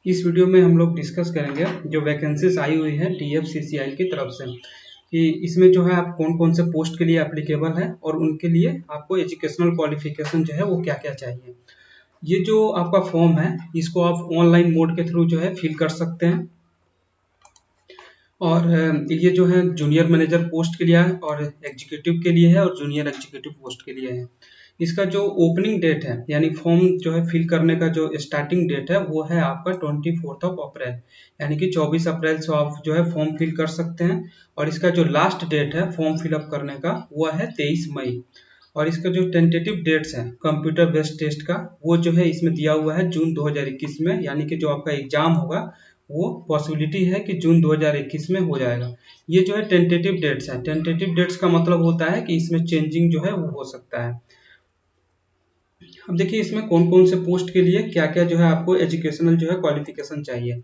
इस वीडियो में हम लोग डिस्कस करेंगे जो वैकेंसीज आई हुई है DFCCIL की तरफ से कि इसमें जो है आप कौन कौन से पोस्ट के लिए एप्लीकेबल है और उनके लिए आपको एजुकेशनल क्वालिफिकेशन जो है वो क्या क्या चाहिए। ये जो आपका फॉर्म है इसको आप ऑनलाइन मोड के थ्रू जो है फिल कर सकते हैं और ये जो है जूनियर मैनेजर पोस्ट के लिए है और एग्जीक्यूटिव के लिए है और जूनियर एग्जीक्यूटिव पोस्ट के लिए है। इसका जो ओपनिंग डेट है यानी फॉर्म जो है फिल करने का जो स्टार्टिंग डेट है वो है आपका 24 अप्रैल, यानी कि 24 अप्रैल से आप जो है फॉर्म फिल कर सकते हैं। और इसका जो लास्ट डेट है फॉर्म फिलअप करने का वो है 23 मई। और इसका जो टेंटेटिव डेट्स है कंप्यूटर बेस्ड टेस्ट का वो जो है इसमें दिया हुआ है जून 2021 में, यानी कि जो आपका एग्जाम होगा वो पॉसिबिलिटी है कि जून 2021 में हो जाएगा। ये जो है टेंटेटिव डेट्स है। टेंटेटिव डेट्स का मतलब होता है कि इसमें चेंजिंग जो है वो हो सकता है। अब देखिए इसमें कौन कौन से पोस्ट के लिए क्या क्या जो है आपको एजुकेशनल जो है क्वालिफिकेशन चाहिए।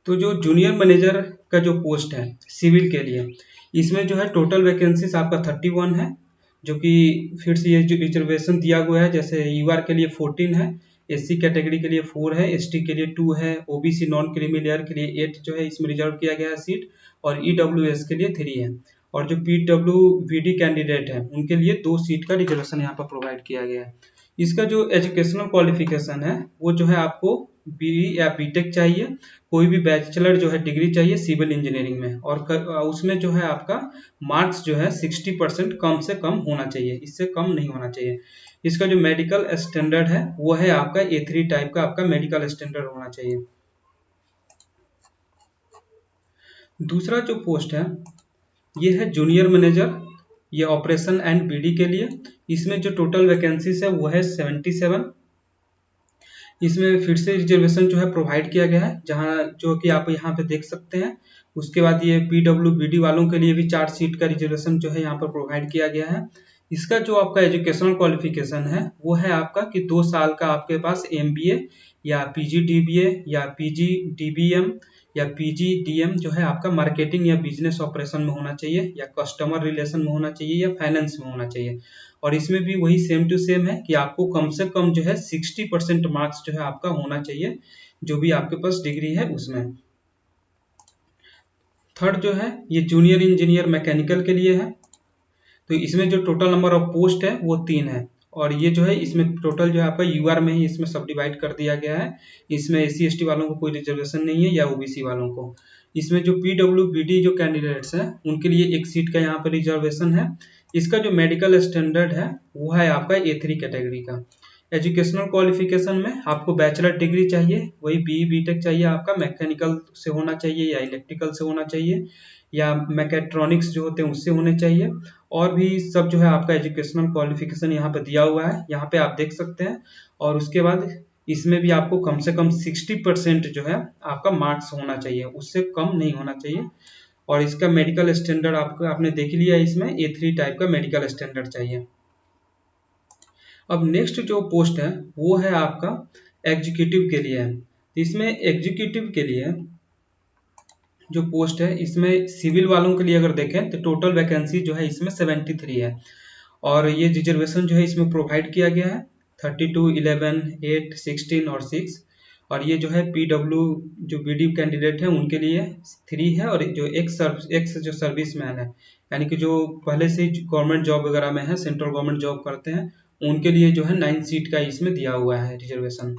तो जो जूनियर मैनेजर का जो पोस्ट है सिविल के लिए, इसमें जो है टोटल वैकेंसीज आपका 31 है, जो कि फिर से ये जो रिजर्वेशन दिया हुआ है जैसे यूआर के लिए 14 है, एससी कैटेगरी के लिए 4 है, एसटी के लिए 2 है, ओबीसी नॉन क्रीमी लेयर के लिए 8 जो है इसमें रिजर्व किया गया है सीट, और ईडब्ल्यूएस के लिए 3 है। और जो पीडब्ल्यूवीडी कैंडिडेट है उनके लिए 2 सीट का रिजर्वेशन यहाँ पर प्रोवाइड किया गया है। इसका जो एजुकेशनल क्वालिफिकेशन है वो जो है आपको बीई या बीटेक चाहिए, कोई भी बैचलर जो है डिग्री चाहिए सिविल इंजीनियरिंग में, और उसमें जो है आपका मार्क्स जो है 60% कम से कम होना चाहिए, इससे कम नहीं होना चाहिए। इसका जो मेडिकल स्टैंडर्ड है वो है आपका A3 टाइप का आपका मेडिकल स्टैंडर्ड होना चाहिए। दूसरा जो पोस्ट है ये है जूनियर मैनेजर, ये ऑपरेशन एंड बीडी के लिए। इसमें जो टोटल वैकेंसीज है वो है 77। इसमें फिर से रिजर्वेशन जो है प्रोवाइड किया गया है, जहां जो कि आप यहाँ पे देख सकते हैं। उसके बाद ये पीडब्ल्यूबीडी वालों के लिए भी 4 सीट का रिजर्वेशन जो है यहाँ पर प्रोवाइड किया गया है। इसका जो आपका एजुकेशनल क्वालिफिकेशन है वो है आपका कि 2 साल का आपके पास एमबीए या पीजीडीबीए या पीजीडीबीएम या पीजीडीएम जो है आपका मार्केटिंग या बिजनेस ऑपरेशन में होना चाहिए, या कस्टमर रिलेशन में होना चाहिए, या फाइनेंस में होना चाहिए। और इसमें भी वही सेम टू सेम है कि आपको कम से कम जो है 60% मार्क्स जो है आपका होना चाहिए, जो भी आपके पास डिग्री है उसमें। थर्ड जो है ये जूनियर इंजीनियर मैकेनिकल के लिए है। तो इसमें जो टोटल नंबर ऑफ पोस्ट है वो 3 है, और ये जो है इसमें टोटल जो है आपका यूआर में ही इसमें सब डिवाइड कर दिया गया है। इसमें एससी एसटी वालों को कोई रिजर्वेशन नहीं है या ओबीसी वालों को। इसमें जो पीडब्ल्यूबीडी जो कैंडिडेट्स हैं उनके लिए 1 सीट का यहाँ पर रिजर्वेशन है। इसका जो मेडिकल स्टैंडर्ड है वो है आपका A3 कैटेगरी का। एजुकेशनल क्वालिफिकेशन में आपको बैचलर डिग्री चाहिए, वही बीई बीटेक चाहिए, आपका मैकेनिकल से होना चाहिए या इलेक्ट्रिकल से होना चाहिए या मैकेट्रॉनिक्स जो होते हैं उससे होने चाहिए। और भी सब जो है आपका एजुकेशनल क्वालिफिकेशन यहाँ पे दिया हुआ है, यहाँ पे आप देख सकते हैं। और उसके बाद इसमें भी आपको कम से कम 60% जो है आपका मार्क्स होना चाहिए, उससे कम नहीं होना चाहिए। और इसका मेडिकल स्टैंडर्ड आपको आपने देख लिया, इसमें A3 टाइप का मेडिकल स्टैंडर्ड चाहिए। अब नेक्स्ट जो पोस्ट है वो है आपका एग्जीक्यूटिव के लिए है। इसमें एग्जीक्यूटिव के लिए जो पोस्ट है इसमें सिविल वालों के लिए अगर देखें तो टोटल वैकेंसी जो है इसमें 73 है, और ये रिजर्वेशन जो है इसमें प्रोवाइड किया गया है 32, 11, 8, 16 और 6। और ये जो है पीडब्ल्यू जो बीडी कैंडिडेट है उनके लिए 3 है, और जो एक्स जो सर्विस मैन है यानी कि जो पहले से गवर्नमेंट जॉब वगैरह में है, सेंट्रल गवर्नमेंट जॉब करते हैं, उनके लिए जो है 9 सीट का इसमें दिया हुआ है रिजर्वेशन।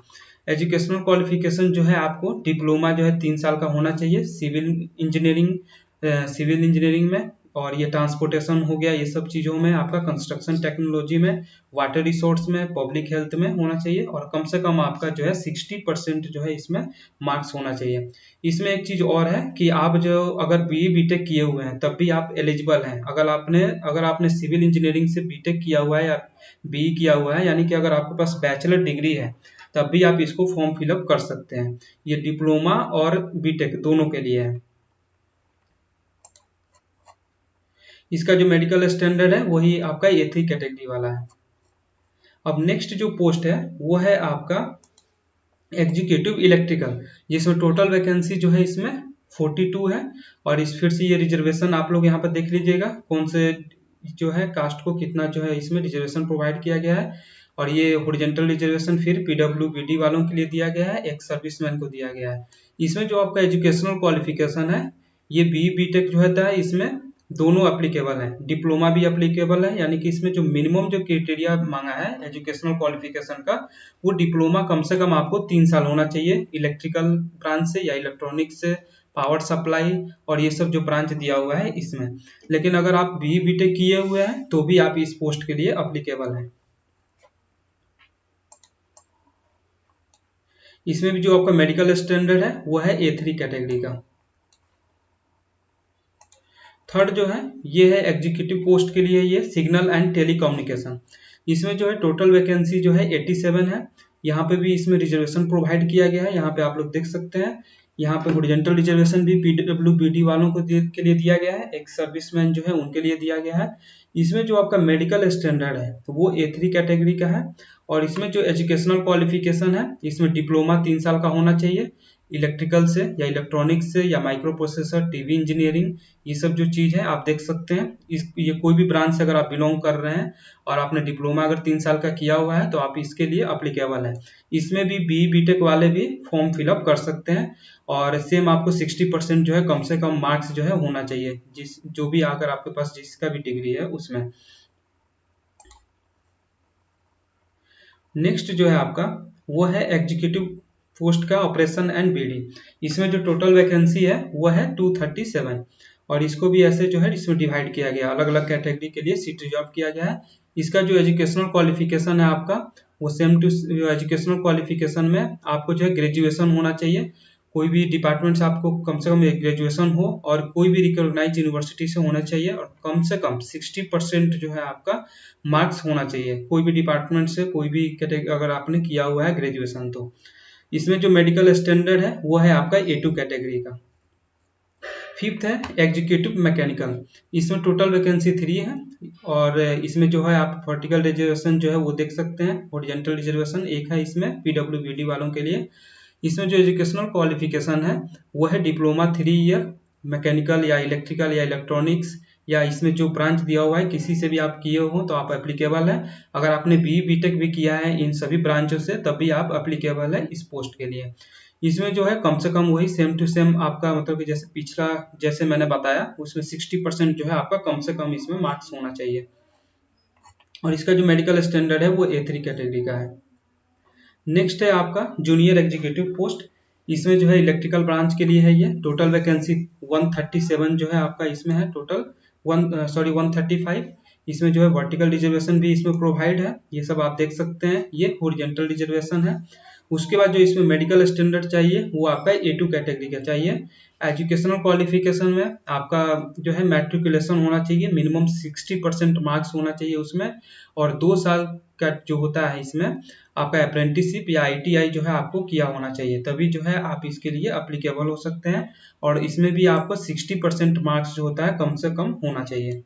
एजुकेशनल क्वालिफिकेशन जो है आपको डिप्लोमा जो है 3 साल का होना चाहिए सिविल इंजीनियरिंग में, और ये ट्रांसपोर्टेशन हो गया, ये सब चीज़ों में आपका कंस्ट्रक्शन टेक्नोलॉजी में, वाटर रिसोर्स में, पब्लिक हेल्थ में होना चाहिए, और कम से कम आपका जो है 60% जो है इसमें मार्क्स होना चाहिए। इसमें एक चीज़ और है कि आप जो अगर बीई बीटेक किए हुए हैं तब भी आप एलिजिबल हैं। अगर आपने सिविल इंजीनियरिंग से बीटेक किया हुआ है या बीई किया हुआ है, यानी कि अगर आपके पास बैचलर डिग्री है तब भी आप इसको फॉर्म फिलअप कर सकते हैं। ये डिप्लोमा और बीटेक दोनों के लिए है। इसका जो मेडिकल स्टैंडर्ड है वही आपका A3 कैटेगरी वाला है। अब नेक्स्ट जो पोस्ट है वो है आपका एग्जीक्यूटिव इलेक्ट्रिकल, जिसमें टोटल वैकेंसी जो है इसमें 42 है। और इस फिर से ये रिजर्वेशन आप लोग यहाँ पर देख लीजिएगा कौन से जो है कास्ट को कितना जो है इसमें रिजर्वेशन प्रोवाइड किया गया है। और ये हॉरिजॉन्टल रिजर्वेशन फिर पीडब्ल्यूबीडी वालों के लिए दिया गया है, एक सर्विसमैन को दिया गया है। इसमें जो आपका एजुकेशनल क्वालिफिकेशन है, ये बी बीटेक जो होता है इसमें दोनों एप्लीकेबल है, डिप्लोमा भी एप्लीकेबल है, यानी कि इसमें जो मिनिमम जो क्राइटेरिया मांगा है एजुकेशनल क्वालिफिकेशन का, वो डिप्लोमा कम से कम आपको 3 साल होना चाहिए इलेक्ट्रिकल ब्रांच से या इलेक्ट्रॉनिक्स से, पावर सप्लाई और ये सब जो ब्रांच दिया हुआ है इसमें। लेकिन अगर आप बी बीटेक किए हुए हैं तो भी आप इस पोस्ट के लिए एप्लीकेबल हैं। इसमें भी जो आपका मेडिकल स्टैंडर्ड है वो है A3 कैटेगरी का। थर्ड जो है ये है एग्जीक्यूटिव पोस्ट के लिए, ये सिग्नल एंड टेलीकम्युनिकेशन। इसमें जो है टोटल वैकेंसी जो है 87 है। यहाँ पे भी इसमें रिजर्वेशन प्रोवाइड किया गया है, यहाँ पे आप लोग देख सकते हैं। यहाँ पे हॉरिजॉन्टल रिजर्वेशन भी पीडब्ल्यूबीडी वालों को के लिए दिया गया है, एक सर्विसमैन जो है उनके लिए दिया गया है। इसमें जो आपका मेडिकल स्टैंडर्ड है तो वो A3 कैटेगरी का है। और इसमें जो एजुकेशनल क्वालिफिकेशन है, इसमें डिप्लोमा 3 साल का होना चाहिए इलेक्ट्रिकल से या इलेक्ट्रॉनिक्स से या माइक्रो प्रोसेसर, टीवी इंजीनियरिंग, ये सब जो चीज़ है आप देख सकते हैं। ये कोई भी ब्रांच से अगर आप बिलोंग कर रहे हैं और आपने डिप्लोमा अगर 3 साल का किया हुआ है तो आप इसके लिए अप्लीकेबल है। इसमें भी बी बीटेक वाले भी फॉर्म फिलअप कर सकते हैं। और सेम आपको 60% जो है कम से कम मार्क्स जो है होना चाहिए, जिस जो भी अगर आपके पास जिसका भी डिग्री है उसमें। नेक्स्ट जो है आपका वो है एग्जीक्यूटिव पोस्ट का ऑपरेशन एंड बीडी। इसमें जो टोटल वैकेंसी है वो है 237 और इसको भी ऐसे जो है इसमें डिवाइड किया गया, अलग अलग कैटेगरी के लिए सीट रिजर्व किया गया है। इसका जो एजुकेशनल क्वालिफिकेशन है आपका वो सेम टू एजुकेशनल क्वालिफिकेशन में आपको जो है ग्रेजुएशन होना चाहिए। कोई भी डिपार्टमेंट से आपको कम से कम ग्रेजुएशन हो और कोई भी रिकॉग्नाइज यूनिवर्सिटी से होना चाहिए और कम से कम 60% जो है आपका मार्क्स होना चाहिए कोई भी डिपार्टमेंट से, कोई भी कैटेगरी अगर आपने किया हुआ है ग्रेजुएशन तो। इसमें जो मेडिकल स्टैंडर्ड है वो है आपका A2 कैटेगरी का। फिफ्थ है एग्जीक्यूटिव मैकेनिकल। इसमें टोटल वैकेंसी 3 है और इसमें जो है आप वर्टिकल रिजर्वेशन जो है वो देख सकते हैं, हॉरिजॉन्टल रिजर्वेशन एक है इसमें पीडब्ल्यूबीडी वालों के लिए। इसमें जो एजुकेशनल क्वालिफिकेशन है वो है डिप्लोमा 3 ईयर मैकेनिकल या इलेक्ट्रिकल या इलेक्ट्रॉनिक्स या इसमें जो ब्रांच दिया हुआ है किसी से भी आप किए हो तो आप एप्लीकेबल है। अगर आपने बी बीटेक भी किया है इन सभी ब्रांचों से तब भी आप एप्लीकेबल है इस पोस्ट के लिए। इसमें जो है कम से कम वही सेम टू सेम आपका मतलब कि जैसे पिछला जैसे मैंने बताया उसमें 60% जो है आपका कम से कम इसमें मार्क्स होना चाहिए। और इसका जो मेडिकल स्टैंडर्ड है वो A3 कैटेगरी का है। नेक्स्ट है आपका जूनियर एग्जीक्यूटिव पोस्ट। इसमें जो है इलेक्ट्रिकल ब्रांच के लिए है, ये टोटल वैकेंसी 137 जो है आपका इसमें है, टोटल 135। इसमें जो है वर्टिकल रिजर्वेशन भी इसमें प्रोवाइड है, ये सब आप देख सकते हैं, ये हॉरिजॉन्टल रिजर्वेशन है। उसके बाद जो इसमें मेडिकल स्टैंडर्ड चाहिए वो आपका A2 कैटेगरी का चाहिए। एजुकेशनल क्वालिफिकेशन में आपका जो है मैट्रिकुलेशन होना चाहिए, मिनिमम 60% मार्क्स होना चाहिए उसमें। और 2 साल का जो होता है इसमें आपका अप्रेंटिसशिप या ITI जो है आपको किया होना चाहिए, तभी जो है आप इसके लिए अप्लीकेबल हो सकते हैं। और इसमें भी आपको 60% मार्क्स जो होता है कम से कम होना चाहिए।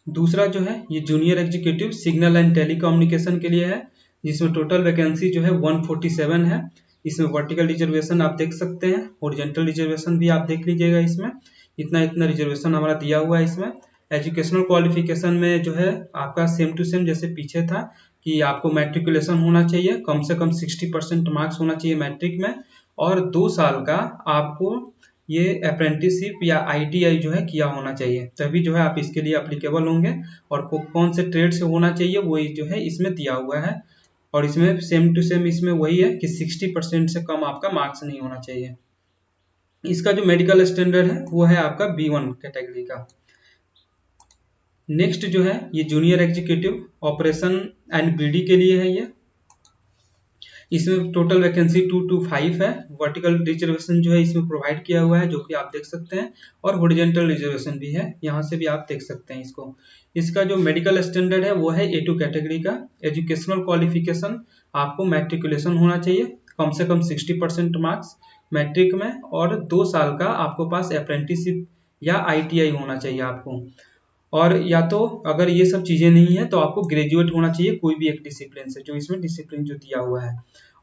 दूसरा जो है ये junior executive signal and telecommunication के लिए है, जिसमें टोटल वैकेंसी जो है 147 है। इसमें वर्टिकल रिजर्वेशन आप देख सकते हैं, हॉरिजॉन्टल रिजर्वेशन भी आप देख लीजिएगा, इसमें इतना इतना रिजर्वेशन हमारा दिया हुआ है इसमें। एजुकेशनल क्वालिफिकेशन में जो है आपका सेम टू सेम जैसे पीछे था कि आपको मैट्रिकुलेशन होना चाहिए, कम से कम 60% मार्क्स होना चाहिए मैट्रिक में। और 2 साल का आपको ये अप्रेंटिसशिप या ITI जो है किया होना चाहिए, तभी जो है आप इसके लिए अप्लीकेबल होंगे। और कौन से ट्रेड से होना चाहिए वही जो है इसमें दिया हुआ है। और इसमें सेम टू सेम इसमें वही है कि 60% से कम आपका मार्क्स नहीं होना चाहिए। इसका जो मेडिकल स्टैंडर्ड है वो है आपका B1 कैटेगरी का। नेक्स्ट जो है ये junior executive operation and BD के लिए है ये। इसमें टोटल वैकेंसी 225 है। वर्टिकल रिजर्वेशन जो है इसमें प्रोवाइड किया हुआ है जो कि आप देख सकते हैं, और हॉरिजॉन्टल रिजर्वेशन भी है, यहाँ से भी आप देख सकते हैं इसको। इसका जो मेडिकल स्टैंडर्ड है वो है A2 कैटेगरी का। एजुकेशनल क्वालिफिकेशन आपको मैट्रिकुलेशन होना चाहिए, कम से कम 60% मार्क्स मैट्रिक में, और 2 साल का आपको पास अप्रेंटिसशिप या ITI होना चाहिए आपको। और या तो अगर ये सब चीज़ें नहीं है तो आपको ग्रेजुएट होना चाहिए कोई भी एक डिसिप्लिन से, जो इसमें डिसिप्लिन जो दिया हुआ है।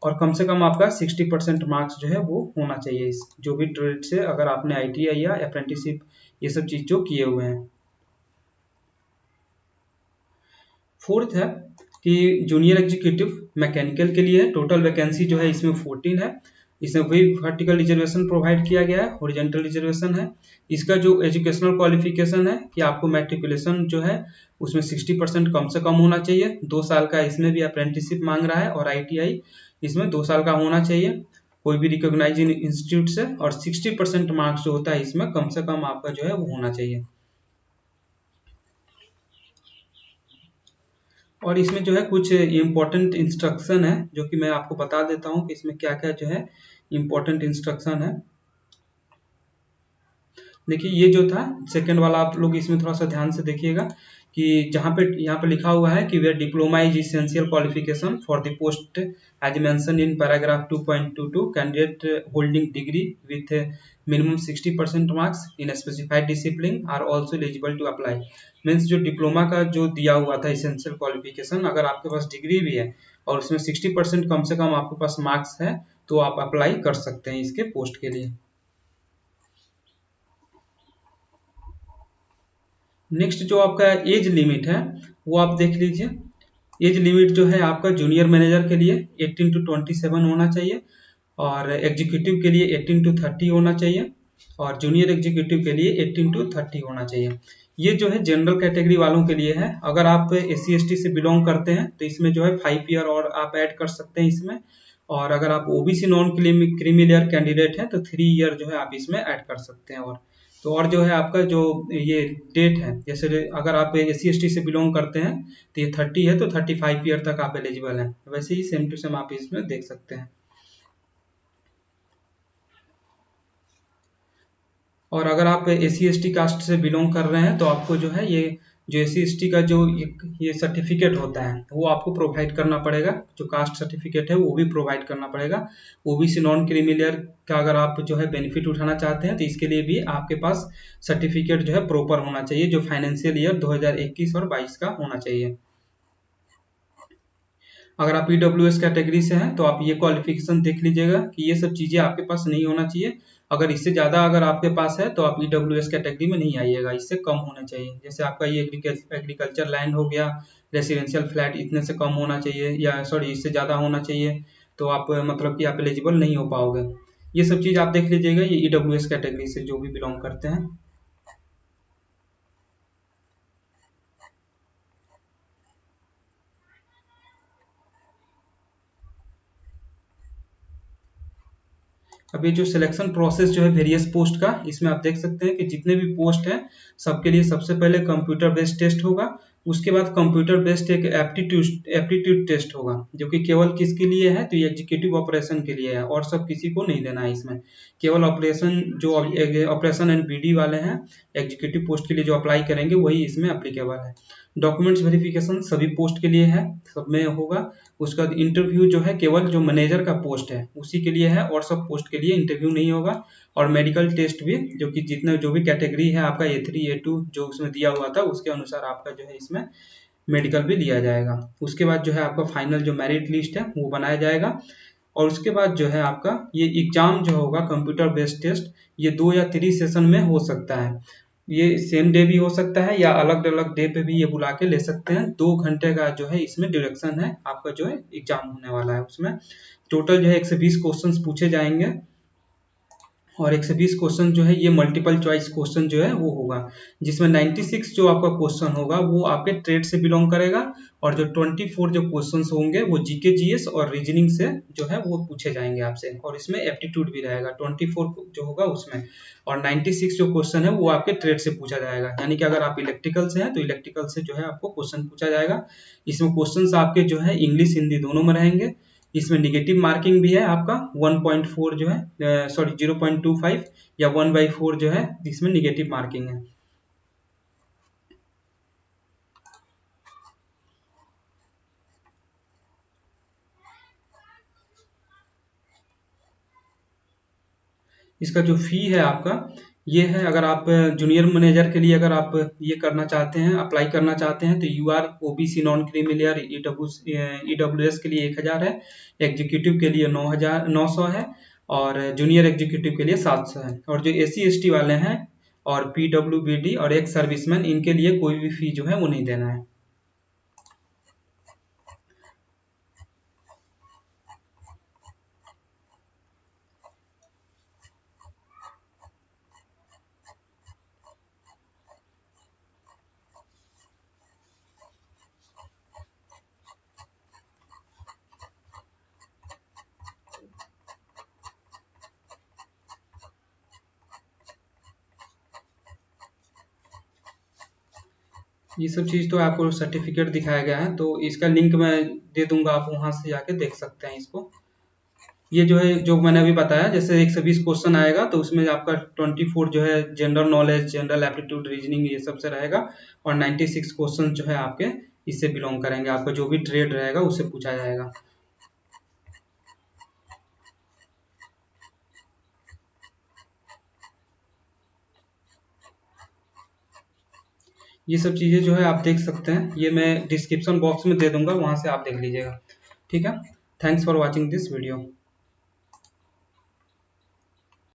और कम से कम आपका 60% मार्क्स जो है वो होना चाहिए इस जो भी ट्रेड से अगर आपने ITI या अप्रेंटिसशिप ये सब चीज़ जो किए हुए हैं। फोर्थ है कि जूनियर एग्जीक्यूटिव मैकेनिकल के लिए टोटल वैकेंसी जो है इसमें 14 है। इसमें वही वर्टिकल रिजर्वेशन प्रोवाइड किया गया है, हॉरिजॉन्टल रिजर्वेशन है। इसका जो एजुकेशनल क्वालिफिकेशन है कि आपको मैट्रिकुलेशन जो है उसमें 60% कम से कम होना चाहिए। 2 साल का इसमें भी अप्रेंटिसशिप मांग रहा है और ITI इसमें 2 साल का होना चाहिए कोई भी रिकॉग्नाइज इंस्टीट्यूट से, और 60% मार्क्स जो होता है इसमें कम से कम आपका जो है वो होना चाहिए। और इसमें जो है कुछ इम्पोर्टेंट इंस्ट्रक्शन है जो कि मैं आपको बता देता हूँ कि इसमें क्या क्या जो है इम्पोर्टेंट इंस्ट्रक्शन है। देखिए ये जो था सेकंड वाला, आप लोग इसमें थोड़ा सा ध्यान से देखिएगा कि जहाँ पे यहाँ पे लिखा हुआ है कि where diploma is essential qualification for the post as mention in paragraph 2.22 candidate holding degree with minimum 60% marks in specified discipline are also eligible to apply. Means जो डिप्लोमा का जो दिया हुआ था इसेंशियल क्वालिफिकेशन, अगर आपके पास डिग्री भी है और उसमें 60% कम से कम आपके पास मार्क्स है तो आप अप्लाई कर सकते हैं इसके पोस्ट के लिए। नेक्स्ट जो आपका एज लिमिट है वो आप देख लीजिए। एज लिमिट जो है आपका जूनियर मैनेजर के लिए 18 to 27 होना चाहिए, और एग्जीक्यूटिव के लिए 18 to 30 होना चाहिए, और जूनियर एग्जीक्यूटिव के लिए 18 to 30 होना चाहिए। ये जो है जनरल कैटेगरी वालों के लिए है। अगर आप SC ST से बिलोंग करते हैं तो इसमें जो है 5 ईयर और आप ऐड कर सकते हैं इसमें, और अगर आप OBC non creamy layer candidate हैं तो 3 ईयर जो है आप इसमें ऐड कर सकते हैं। और तो और जो है आपका जो ये डेट है, जैसे अगर आप SC ST से बिलोंग करते हैं तो ये 30 है तो 35 ईयर तक आप एलिजिबल हैं। वैसे ही सेम टू सेम आप इसमें देख सकते हैं। और अगर आप SC ST कास्ट से बिलोंग कर रहे हैं तो आपको जो है ये जो SC ST का जो ये सर्टिफिकेट होता है वो आपको प्रोवाइड करना पड़ेगा। जो कास्ट सर्टिफिकेट है वो भी प्रोवाइड करना पड़ेगा। OBC नॉन क्रीमी लेयर का अगर आप जो है बेनिफिट उठाना चाहते हैं तो इसके लिए भी आपके पास सर्टिफिकेट जो है प्रॉपर होना चाहिए, जो फाइनेंशियल ईयर 2021 और 22 का होना चाहिए। अगर आप EWS कैटेगरी से हैं तो आप ये क्वालिफिकेशन देख लीजिएगा कि ये सब चीज़ें आपके पास नहीं होना चाहिए। अगर इससे ज़्यादा अगर आपके पास है तो आप EWS कैटेगरी में नहीं आइएगा, इससे कम होना चाहिए। जैसे आपका ये एग्रीकल्चर लैंड हो गया, रेसिडेंशियल फ्लैट इतने से कम होना चाहिए, या सॉरी इससे ज़्यादा होना चाहिए, तो आप मतलब कि आप एलिजिबल नहीं हो पाओगे। ये सब चीज़ आप देख लीजिएगा, ये EWS कैटेगरी से जो भी बिलोंग करते हैं। अब ये जो सिलेक्शन प्रोसेस जो है वेरियस पोस्ट का, इसमें आप देख सकते हैं कि जितने भी पोस्ट हैं सबके लिए सबसे पहले कंप्यूटर बेस्ड टेस्ट होगा। उसके बाद कंप्यूटर बेस्ड एक एप्टीट्यूड टेस्ट होगा, जो कि केवल किसके लिए है तो ये एग्जीक्यूटिव ऑपरेशन के लिए है, और सब किसी को नहीं देना है इसमें। केवल ऑपरेशन जो ऑपरेशन एंड BD वाले हैं एग्जीक्यूटिव पोस्ट के लिए जो अप्लाई करेंगे वही इसमें अप्लीकेबल है। डॉक्यूमेंट्स वेरिफिकेशन सभी पोस्ट के लिए है, सब में होगा। उसका इंटरव्यू जो है केवल जो मैनेजर का पोस्ट है उसी के लिए है, और सब पोस्ट के लिए इंटरव्यू नहीं होगा। और मेडिकल टेस्ट भी जो कि जितने जो भी कैटेगरी है आपका A3 A2 जो उसमें दिया हुआ था उसके अनुसार आपका जो है इसमें मेडिकल भी लिया जाएगा। उसके बाद जो है आपका फाइनल जो मेरिट लिस्ट है वो बनाया जाएगा, और उसके बाद जो है आपका ये एग्जाम जो होगा कंप्यूटर बेस्ड टेस्ट, ये 2 या 3 सेशन में हो सकता है। ये सेम डे भी हो सकता है या अलग अलग डे पे भी ये बुला के ले सकते हैं। 2 घंटे का जो है इसमें ड्यूरेक्शन है आपका जो है एग्जाम होने वाला है। उसमें टोटल जो है 120 क्वेश्चंस पूछे जाएंगे, और 120 क्वेश्चन जो है ये मल्टीपल चॉइस क्वेश्चन जो है वो होगा, जिसमें 96 जो आपका क्वेश्चन होगा वो आपके ट्रेड से बिलोंग करेगा, और जो 24 जो क्वेश्चंस होंगे वो GK GS और रीजनिंग से जो है वो पूछे जाएंगे आपसे, और इसमें एप्टीट्यूड भी रहेगा 24 जो होगा उसमें। और 96 जो क्वेश्चन है वो आपके ट्रेड से पूछा जाएगा, यानी कि अगर आप इलेक्ट्रिकल से हैं तो इलेक्ट्रिकल से जो है आपको क्वेश्चन पूछा जाएगा। इसमें क्वेश्चन आपके जो है इंग्लिश हिंदी दोनों में रहेंगे। इसमें निगेटिव मार्किंग भी है आपका 1.4 जो है सॉरी 0.25 या 1/4 जो है इसमें निगेटिव मार्किंग है। इसका जो फी है आपका ये है, अगर आप जूनियर मैनेजर के लिए अगर आप ये करना चाहते हैं अप्लाई करना चाहते हैं तो UR OBC non creamy layer EWS के लिए 1000 है, एग्जीक्यूटिव के लिए 900 है, और जूनियर एग्जीक्यूटिव के लिए 700 है। और जो SC ST वाले हैं और PWBD और एक्स सर्विसमैन इनके लिए कोई भी फी जो है वो नहीं देना है। ये सब चीज़ तो आपको सर्टिफिकेट दिखाया गया है, तो इसका लिंक मैं दे दूंगा, आप वहाँ से जाके देख सकते हैं इसको। ये जो है, जो मैंने अभी बताया, जैसे 120 क्वेश्चन आएगा तो उसमें आपका 24 जो है general knowledge, general aptitude, reasoning ये सब से रहेगा, और 96 क्वेश्चन जो है आपके इससे बिलोंग करेंगे। आपका जो भी ट्रेड रहेगा उससे पूछा जाएगा। ये सब चीज़ें जो है आप देख सकते हैं, ये मैं डिस्क्रिप्शन बॉक्स में दे दूंगा, वहाँ से आप देख लीजिएगा। ठीक है, thanks for watching this video.